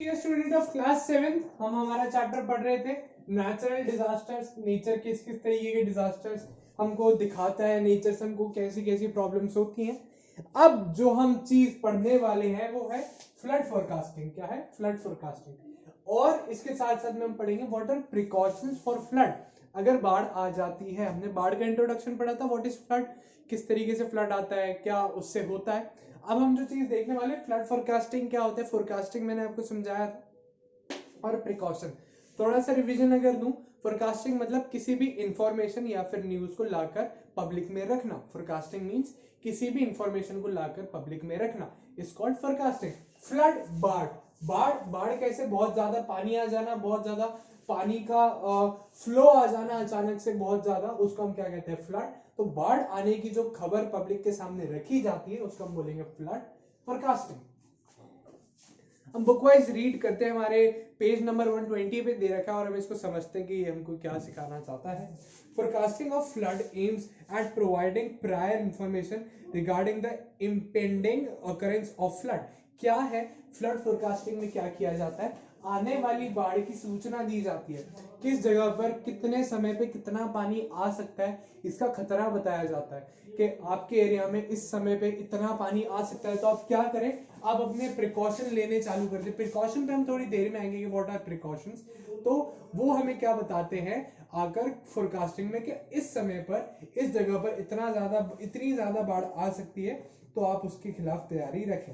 Student of class 7 हम हमारा chapter पढ़ रहे थे नेचुरल डिजास्टर्स। नेचर किस किस तरीके के डिजास्टर्स हमको दिखाता है, नेचर से हमको कैसी कैसी प्रॉब्लम्स होती हैं। अब जो हम चीज पढ़ने वाले हैं वो है फ्लड फोरकास्टिंग। क्या है? Flood forecasting. और इसके साथ साथ में हम पढ़ेंगे what are precautions for flood. अगर बाढ़ आ जाती है, हमने बाढ़ का इंट्रोडक्शन पढ़ा था, व्हाट इज फ्लड, किस तरीके से फ्लड आता है, क्या उससे होता है। अब हम जो चीज देखने वाले फ्लड फोरकास्टिंग क्या होता है। फोरकास्टिंग मैंने आपको समझाया था, और प्रिकॉशन थोड़ा सा रिवीजन अगर दूं, फोरकास्टिंग मतलब किसी भी इंफॉर्मेशन या फिर न्यूज को लाकर पब्लिक में रखना। फोरकास्टिंग मींस किसी भी इंफॉर्मेशन को लाकर पब्लिक में रखना, इज कॉल्ड फोरकास्टिंग। फ्लड, बाढ़। बाढ़ बाढ़ कैसे? बहुत ज्यादा पानी आ जाना, बहुत ज्यादा पानी का फ्लो आ जाना अचानक से बहुत ज्यादा, उसको हम क्या कहते हैं? फ्लड। तो बाढ़ आने की जो खबर पब्लिक के सामने रखी जाती है उसको हम बोलेंगे फ्लड फोरकास्टिंग। हम बुक वाइज रीड करते हैं, हमारे पेज नंबर 120 पे दे रखा है और हम इसको समझते हैं कि ये हमको क्या सिखाना चाहता है। Forecasting of flood aims at providing prior information regarding the impending occurrence of flood. क्या है फ्लड फोरकास्टिंग में? क्या किया जाता है? आने वाली बाढ़ की सूचना दी जाती है, किस जगह पर कितने समय पे कितना पानी आ सकता है, इसका खतरा बताया जाता है कि आपके एरिया में इस समय पे इतना पानी आ सकता है। तो आप क्या करें? आप अपने प्रिकॉशन लेने चालू कर दे। प्रिकॉशन पे हम थोड़ी देर में आएंगे कि व्हाट आर प्रिकॉशंस। तो वो हमें क्या बताते हैं आकर फोरकास्टिंग में कि इस समय पर इस जगह पर इतनी ज्यादा बाढ़ आ सकती है, तो आप उसके खिलाफ तैयारी रखें।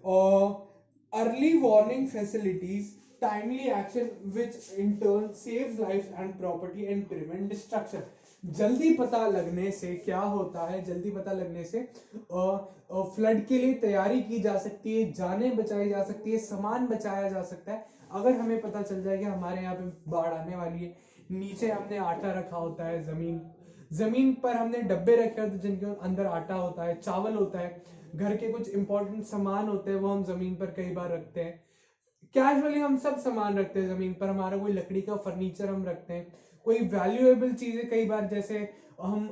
और early warning facilities, timely action which in turn saves life and property and prevent destruction. जल्दी पता लगने से क्या होता है? जल्दी पता लगने से फ्लड के लिए तैयारी की जा सकती है, जानें बचाई जा सकती है, सामान बचाया जा सकता है। अगर हमें पता चल जाए कि हमारे यहाँ पे बाढ़ आने वाली है, नीचे हमने आटा रखा होता है, जमीन पर हमने डब्बे रखे होते हैं जिनके अंदर आटा होता है, चावल होता है, घर के कुछ इंपॉर्टेंट सामान होते हैं वो हम जमीन पर कई बार रखते हैं। कैजुअली हम सब सामान रखते हैं जमीन पर, हमारा कोई लकड़ी का फर्नीचर हम रखते हैं, कोई वैल्यूएबल चीजें कई बार, जैसे हम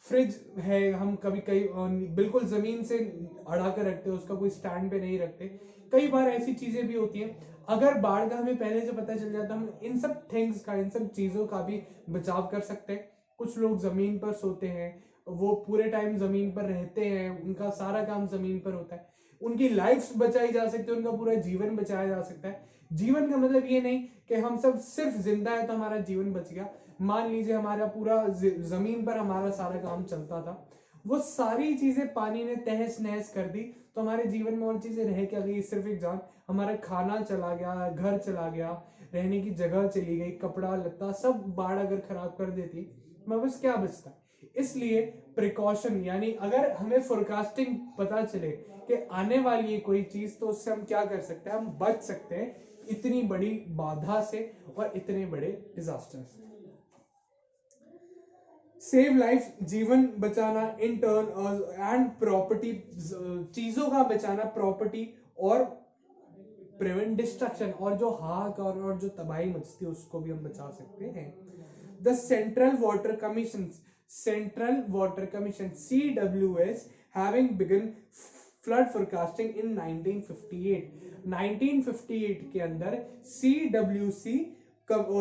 फ्रिज है, हम कभी कई बिल्कुल जमीन से अड़ा कर रखते हैं, उसका कोई स्टैंड पे नहीं रखते। कई बार ऐसी चीजें भी होती हैं। अगर बाढ़ का हमें पहले से पता चल जाता, हम इन सब थिंग्स का, इन सब चीजों का भी बचाव कर सकते हैं। कुछ लोग जमीन पर सोते हैं, वो पूरे टाइम जमीन पर रहते हैं, उनका सारा काम जमीन पर होता है, उनकी लाइफ बचाई जा सकती है, उनका पूरा जीवन बचाया जा सकता है। जीवन का मतलब ये नहीं कि हम सब सिर्फ जिंदा है तो हमारा जीवन बच गया। मान लीजिए हमारा पूरा जमीन पर हमारा सारा काम चलता था, वो सारी चीजें पानी ने तहस नहस कर दी, तो हमारे जीवन में और चीजें रह क्या गई? सिर्फ एक जान। हमारा खाना चला गया, घर चला गया, रहने की जगह चली गई, कपड़ा लत्ता सब बाढ़ अगर खराब कर देती, मैं बस क्या बचता? इसलिए प्रिकॉशन, यानी अगर हमें फोरकास्टिंग पता चले कि आने वाली है कोई चीज, तो उससे हम क्या कर सकते हैं? हम बच सकते हैं इतनी बड़ी बाधा से और इतने बड़े डिजास्टर से। सेव लाइफ, जीवन बचाना, इन टर्न एंड प्रॉपर्टी, चीजों का बचाना, प्रॉपर्टी, और प्रिवेंट डिस्ट्रक्शन, और जो हाहाकार और जो तबाही मचती है उसको भी हम बचा सकते हैं। The central water commission, CWS, having begun flood forecasting in 1958। 1958 के अंदर CWC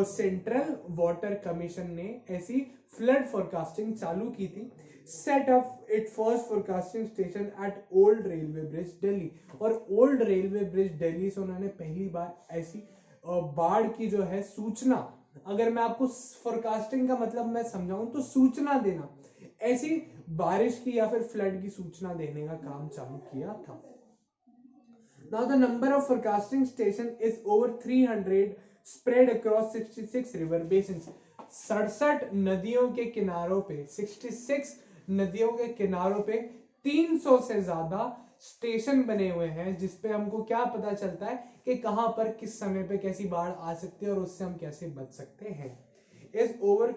सेंट्रल वाटर कमीशन ने ऐसी फ्लड फोरकास्टिंग चालू की थी। Set up it first forecasting station at old railway bridge Delhi. और ओल्ड रेलवे ब्रिज दिल्ली से उन्होंने पहली बार ऐसी बाढ़ की जो है सूचना, अगर मैं आपको फोरकास्टिंग का मतलब मैं समझाऊं तो सूचना देना, ऐसी बारिश की या फिर फ्लड की सूचना देने का काम चालू किया था। Now the number of forecasting station is over 300 spread across 66 river basins. 67 नदियों के किनारों पे, 66 नदियों के किनारों पे 300 से ज्यादा स्टेशन बने हुए हैं, जिसपे हमको क्या पता चलता है कि कहां पर किस समय पे कैसी बाढ़ आ सकती है और उससे हम कैसे बच सकते हैं। Is over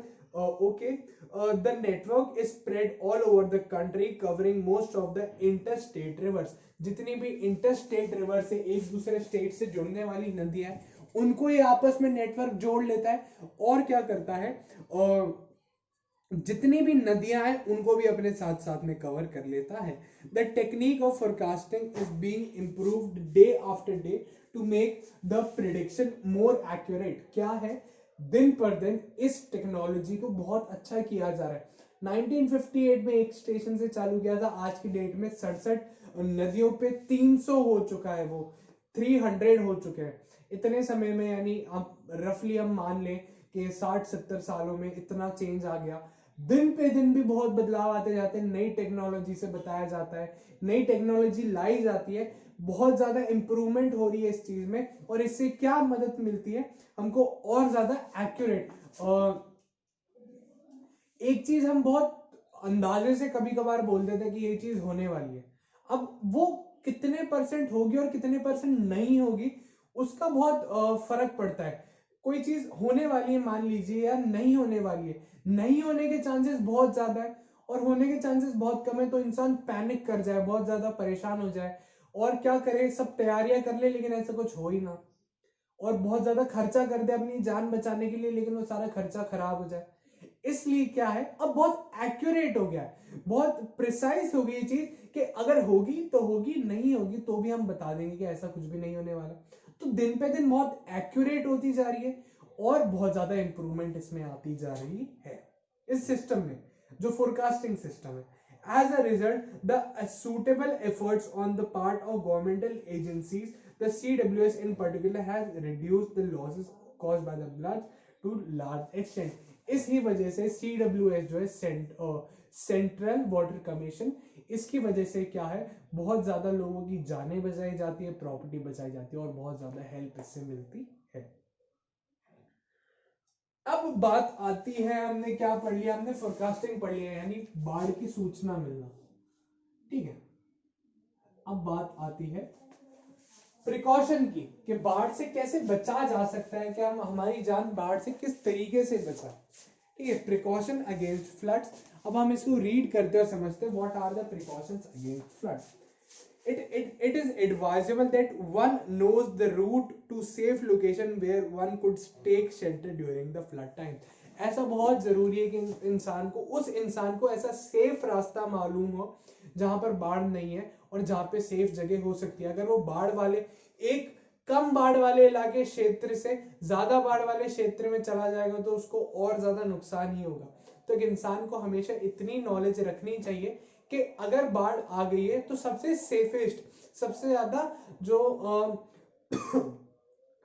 the network is spread all over the country covering most of the interstate rivers. जितनी भी इंटरस्टेट रिवर से एक दूसरे स्टेट से जुड़ने वाली नदियां हैं उनको ये आपस में नेटवर्क जोड़ लेता है और क्या करता है, जितनी भी नदियां हैं उनको भी अपने साथ साथ में कवर कर लेता है। The technique of forecasting is being improved day after day to make the prediction more accurate. क्या है, दिन पर दिन इस टेक्नोलॉजी को बहुत अच्छा किया जा रहा है। 1958 में एक स्टेशन से चालू किया था, आज की डेट में 67 नदियों पे 300 हो चुका है, वो 300 हो चुके हैं इतने समय में। यानी अब रफली हम मान लें कि 60-70 सालों में इतना चेंज आ गया। दिन पे दिन भी बहुत बदलाव आते जाते हैं, नई टेक्नोलॉजी से बताया जाता है, नई टेक्नोलॉजी लाई जाती है, बहुत ज्यादा इंप्रूवमेंट हो रही है इस चीज में। और इससे क्या मदद मिलती है हमको, और ज्यादा एक्यूरेट। एक चीज हम बहुत अंदाजे से कभी कभार बोल देते हैं कि ये चीज होने वाली है, अब वो कितने परसेंट होगी और कितने परसेंट नहीं होगी उसका बहुत फर्क पड़ता है। कोई चीज होने वाली है मान लीजिए या नहीं होने वाली है, नहीं होने के चांसेस बहुत ज्यादा है और होने के चांसेस बहुत कम है, तो इंसान पैनिक कर जाए, बहुत ज्यादा परेशान हो जाए और क्या करे, सब तैयारियां कर ले लेकिन ऐसा कुछ हो ही ना, और बहुत ज्यादा खर्चा कर दे अपनी जान बचाने के लिए लेकिन वो सारा खर्चा खराब हो जाए। इसलिए क्या है, अब बहुत एक्यूरेट हो गया है, बहुत प्रिसाइज हो गई ये चीज कि अगर होगी तो होगी, नहीं होगी तो भी हम बता देंगे कि ऐसा कुछ भी नहीं होने वाला। तो दिन पे दिन बहुत एक्यूरेट होती जा रही है और बहुत ज्यादा इंप्रूवमेंट इसमें आती जा रही है इस सिस्टम में, जो फोरकास्टिंग सिस्टम है। As a result, the suitable efforts on the part of governmental agencies, the CWS in particular, has reduced the losses caused by the floods to large extent. इसी वजह से CWS जो है central water commission, इसकी वजह से क्या है, बहुत ज्यादा लोगों की जानें बचाई जाती है, प्रॉपर्टी बचाई जाती है और बहुत ज्यादा हेल्प इससे मिलती है। अब बात आती है, हमने क्या पढ़ लिया, हमने फोरकास्टिंग पढ़ लिया यानी बाढ़ की सूचना मिलना, ठीक है। अब बात आती है प्रिकॉशन की, कि बाढ़ से कैसे बचा जा सकता है, क्या हम हमारी जान बाढ़ से किस तरीके से बचा, ठीक है। प्रिकॉशन अगेंस्ट फ्लड्स, अब हम इसको रीड करते और समझते हैं what are the precautions against floods. It is advisable that one knows the route to safe location where one could take shelter during the flood time. ऐसा बहुत जरूरी है कि इंसान को, उस इंसान को ऐसा सेफ रास्ता मालूम हो जहां पर बाढ़ नहीं है और जहां पे सेफ जगह हो सकती है। अगर वो बाढ़ वाले एक कम बाढ़ वाले इलाके क्षेत्र से ज्यादा बाढ़ वाले क्षेत्र में चला जाएगा तो उसको और ज्यादा नुकसान ही होगा। तो एक इंसान को हमेशा इतनी नॉलेज रखनी चाहिए कि अगर बाढ़ आ गई है तो सबसे सेफेस्ट, सबसे ज्यादा जो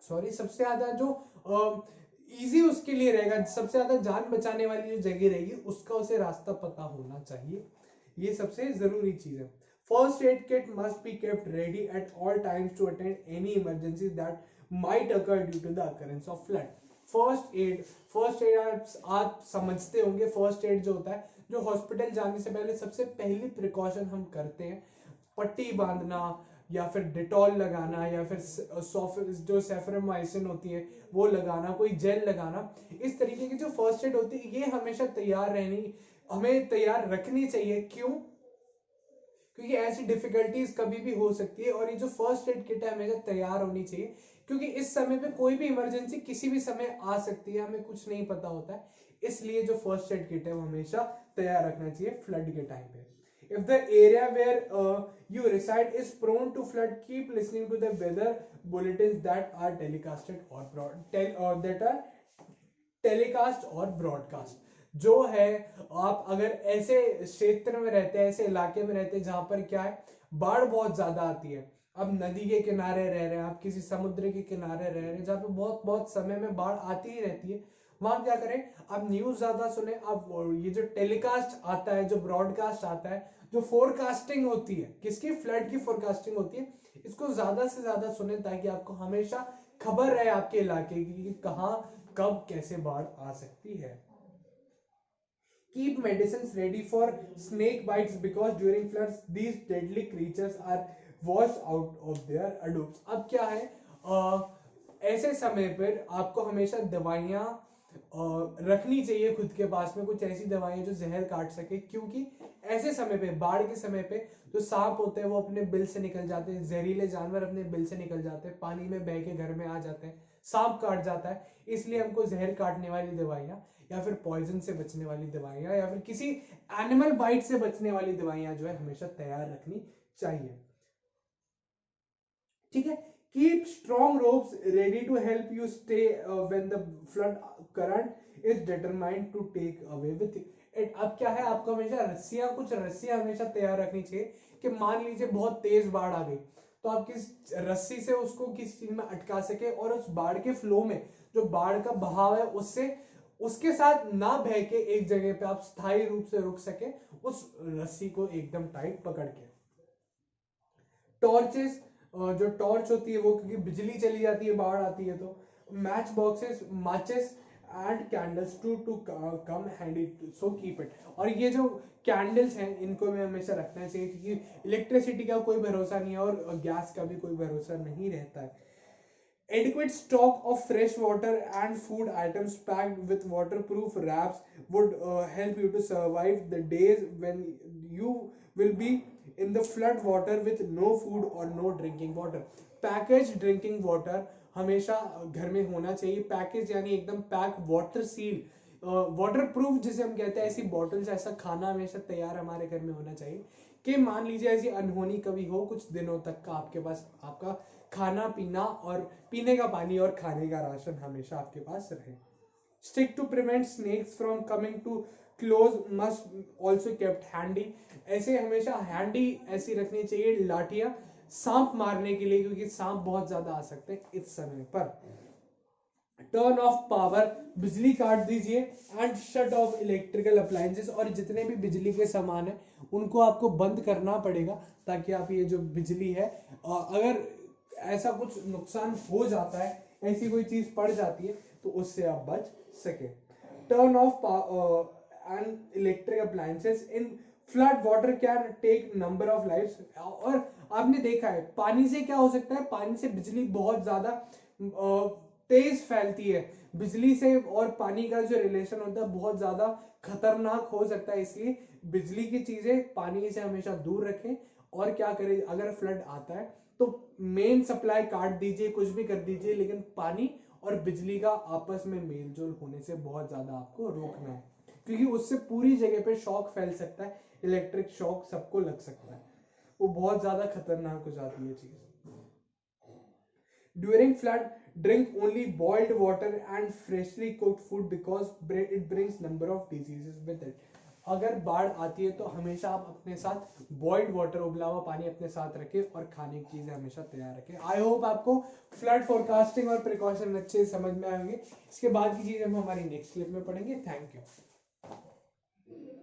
सबसे ज्यादा जो इजी उसके लिए रहेगा, सबसे ज्यादा जान बचाने वाली जो जगह रहेगी उसका उसे रास्ता पता होना चाहिए। ये सबसे जरूरी चीज है। First aid kit must be kept ready at all times to attend any emergencies that might occur due to the occurrence of flood. First aid आप समझते होंगे, फर्स्ट एड जो होता है, जो हॉस्पिटल जाने से पहले सबसे पहली प्रिकॉशन हम करते हैं, पट्टी बांधना या फिर डिटॉल लगाना या फिर जो सेफरमाइसिन होती है वो लगाना, कोई जेल लगाना। इस तरीके की जो फर्स्ट एड होती है ये हमेशा तैयार रहनी, हमें तैयार रखनी चाहिए। क्यों? क्योंकि ऐसी डिफिकल्टीज कभी भी हो सकती है और ये जो फर्स्ट एड किट है हमेशा तैयार होनी चाहिए, क्योंकि इस समय पे कोई भी इमरजेंसी किसी भी समय आ सकती है, हमें कुछ नहीं पता होता है। इसलिए जो फर्स्ट एड किट है वो हमेशा तैयार रखना चाहिए फ्लड के टाइम पे। If the area where you reside is prone to flood, keep listening to the weather bulletins that are telecasted or telecast और ब्रॉडकास्ट। जो है, आप अगर ऐसे क्षेत्र में रहते हैं, ऐसे इलाके में रहते हैं जहां पर क्या है, बाढ़ बहुत ज्यादा आती है, अब नदी के किनारे रह रहे हैं, आप किसी समुद्र के किनारे रह रहे हैं जहां पे बहुत बहुत समय में बाढ़ आती ही रहती है, वहां क्या करें, आप न्यूज ज्यादा सुने। अब ये जो टेलीकास्ट आता है, जो ब्रॉडकास्ट आता है, जो फोरकास्टिंग होती है, किसकी, फ्लड की फोरकास्टिंग होती है, इसको ज्यादा से ज्यादा सुने ताकि आपको हमेशा खबर रहे आपके इलाके की कि कहाँ कब कैसे बाढ़ आ सकती है। Keep medicines ready for snake bites because during floods these deadly creatures are washed out of their adobes. अब क्या है, ऐसे समय पर आपको हमेशा दवाइयां रखनी चाहिए खुद के पास में, कुछ ऐसी दवाइयां जो जहर काट सके, क्योंकि ऐसे समय पे, बाढ़ के समय पे जो सांप होते हैं वो अपने बिल से निकल जाते हैं, जहरीले जानवर अपने बिल से निकल जाते हैं, पानी में बह के घर में आ जाते हैं, सांप काट जाता है। इसलिए हमको जहर काटने वाली दवाइयाँ या फिर पॉइजन से बचने वाली दवाइयाँ या फिर किसी एनिमल बाइट से बचने वाली दवाइयाँ जो है हमेशा तैयार रखनी चाहिए। ठीक है। Keep strong ropes ready to help you stay when the flood current is determined to take away with it. अब क्या है, आपको हमेशा कुछ रस्सियां हमेशा तैयार रखनी चाहिए कि मान लीजिए बहुत तेज बाढ़ आ गई तो आप किस रस्सी से उसको किस चीज में अटका सके और उस बाढ़ के फ्लो में जो बाढ़ का बहाव है उससे उसके साथ ना बह के एक जगह पे आप स्थायी रूप से रुक सके, उस रस्सी को एकदम टाइट पकड़ के। टॉर्चेस, जो टॉर्च होती है वो, क्योंकि बिजली चली जाती है बाढ़ आती है तो मैच बॉक्सेस, माचिस and candles to come handy, so keep it. और ये जो कैंडल्स हैं इनको हमें हमेशा रखना चाहिए क्योंकि इलेक्ट्रिसिटी का कोई भरोसा नहीं है और गैस का भी कोई भरोसा नहीं रहता है। Adequate stock of fresh water and food items packed with waterproof wraps would help you to survive the days when you will be in the flood water with no food or no drinking water. Packaged drinking water हमेशा घर में होना चाहिए। Package यानी एकदम pack, water seal, water proof जिसे हम कहते हैं, ऐसी बॉटल्स, ऐसा खाना हमेशा तैयार हमारे घर में होना चाहिए कि मान लीजिए ऐसी अनहोनी कभी हो कुछ दिनों तक का आपके पास आपका खाना पीना और पीने का पानी और खाने का राशन हमेशा आपके पास रहे। Stick to prevent snakes from coming too close must also kept handy. ऐसे हमेशा हैंडी ऐसी रखनी चाहिए लाठियां सांप मारने के लिए, क्योंकि सांप बहुत ज्यादा आ सकते हैं इस समय पर। टर्न ऑफ पावर, बिजली काट दीजिए। And shut off electrical appliances, और जितने भी बिजली के सामान है उनको आपको बंद करना पड़ेगा ताकि आप ये जो बिजली है, अगर ऐसा कुछ नुकसान हो जाता है, ऐसी कोई चीज पड़ जाती है तो उससे आप बच सके। Turn off and electric appliances in flood water can take number of lives. और आपने देखा है पानी से क्या हो सकता है, पानी से बिजली बहुत ज्यादा तेज फैलती है। बिजली से और पानी का जो रिलेशन होता है बहुत ज्यादा खतरनाक हो सकता है, इसलिए बिजली की चीजें पानी से हमेशा दूर रखें। और क्या करें, अगर फ्लड आता है तो मेन सप्लाई काट दीजिए, कुछ भी कर दीजिए, लेकिन पानी और बिजली का आपस में मेल जोल होने से बहुत ज्यादा आपको रोकना है, क्योंकि उससे पूरी जगह पे शॉक फैल सकता है, इलेक्ट्रिक शॉक सबको लग सकता है, वो बहुत ज्यादा खतरनाक हो जाती है चीज। During flood, drink only boiled water and freshly cooked food because it brings number of diseases with it. अगर बाढ़ आती है तो हमेशा आप अपने साथ बॉइल्ड वाटर, उबला हुआ पानी अपने साथ रखें और खाने की चीजें हमेशा तैयार रखें। आई होप आपको फ्लड फोरकास्टिंग और प्रिकॉशन अच्छे समझ में आएंगे। इसके बाद की चीजें हम हमारी नेक्स्ट क्लिप में पढ़ेंगे। Thank you.